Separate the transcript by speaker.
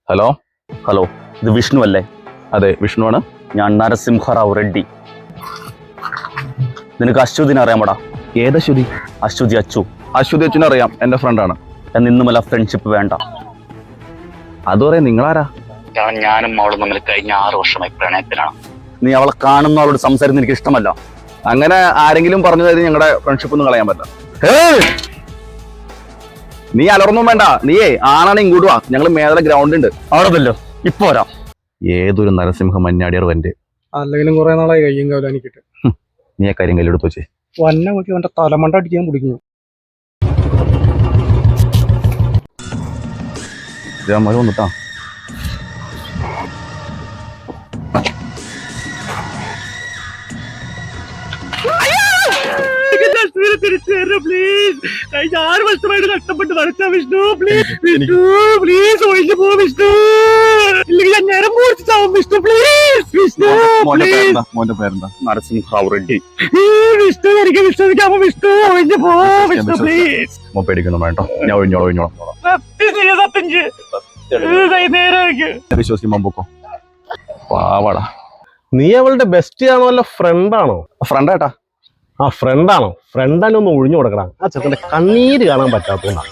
Speaker 1: Hello
Speaker 2: hello, ഇത് വിഷ്ണു അല്ലേ?
Speaker 1: അതെ, വിഷ്ണുവാണ്.
Speaker 2: ഞാൻ നരസിംഹറാവു റെഡ്ഡി. നിനക്ക് അശ്വതിനെ അറിയാമടാ?
Speaker 1: ഏത് അശ്വതി?
Speaker 2: അശ്വതി അച്ചു.
Speaker 1: അശ്വതി അച്ഛനെ അറിയാം, എൻ്റെ ഫ്രണ്ടാണ്.
Speaker 2: നിന്നുമല്ല ഫ്രണ്ട്ഷിപ്പ് വേണ്ട.
Speaker 1: അത് പറയാം, നിങ്ങളാരാ?
Speaker 2: ഞാനും അവളും തമ്മിൽ കഴിഞ്ഞ 6 വർഷമായി പ്രണയത്തിലാണ്. നീ അവളെ കാണുന്ന അവളോട് സംസാരിക്കുന്ന എനിക്ക് ഇഷ്ടമല്ല.
Speaker 1: അങ്ങനെ ആരെങ്കിലും പറഞ്ഞു തരും ഞങ്ങളുടെ ഫ്രണ്ട്ഷിപ്പ് ഒന്നും കളയാൻ പറ്റില്ല. നീ അലർന്നും വേണ്ട, നീയേ ആണാണ് ഇങ്ങോട്ട് വാ, ഞങ്ങൾ മേലെ ഗ്രൗണ്ട് ഉണ്ട്
Speaker 2: അവിടെല്ലോ. ഇപ്പൊ വരാം.
Speaker 1: ഏതൊരു നരസിംഹ മഞ്ഞാടിയർ വന്റെ
Speaker 3: അല്ലെങ്കിലും കുറെ നാളായി കയ്യും കാലം എനിക്കിട്ട്.
Speaker 1: നീ ആ കാര്യം കയ്യിലെടുത്ത് വെച്ചേ.
Speaker 3: വന്ന നോക്കി അവന്റെ തലമണ്ട അടിക്കാൻ പിടിക്കുന്നു.
Speaker 1: മഴ വന്നിട്ടാ.
Speaker 3: കഴിഞ്ഞ 6 വർഷമായിട്ട് കഷ്ടപ്പെട്ട് വരച്ച വിഷ്ണു, പ്ലീസ് വിഷ്ണു, പ്ലീസ് ഒഴിഞ്ഞു പോ വിഷ്ണു, ഇല്ലെങ്കിൽ ഞാൻ നേരം മൂർച്ചാവും വിഷ്ണു, പ്ലീസ് വിഷ്ണു,
Speaker 1: മോന്റെ പേരെന്താ?
Speaker 2: നരസിംഹറാവു റെഡ്ഡി.
Speaker 3: വിഷ്ണു എനിക്ക് വിശ്വസിക്കാമോ വിഷ്ണു, ഒഴിഞ്ഞു പോ വിഷ്ണു, പ്ലീസ്.
Speaker 1: മോ പേടിക്കുന്നു വേട്ടോ, ഞാൻ ഒഴിഞ്ഞോളാം. വിശ്വസിക്കുമ്പോ പൊക്കോ. പാവാടാ.
Speaker 4: നീ അവളുടെ ബെസ്റ്റ് ആണോ അല്ല ഫ്രണ്ടാണോ?
Speaker 1: ഫ്രണ്ടാട്ടാ.
Speaker 4: ആ ഫ്രണ്ടാണോ? ഫ്രണ്ടാനൊന്ന് ഒഴിഞ്ഞു കൊടുക്കണം. ആ ചെറുക്കന്റെ കണ്ണീര് കാണാൻ പറ്റാത്തതുകൊണ്ടാണ്.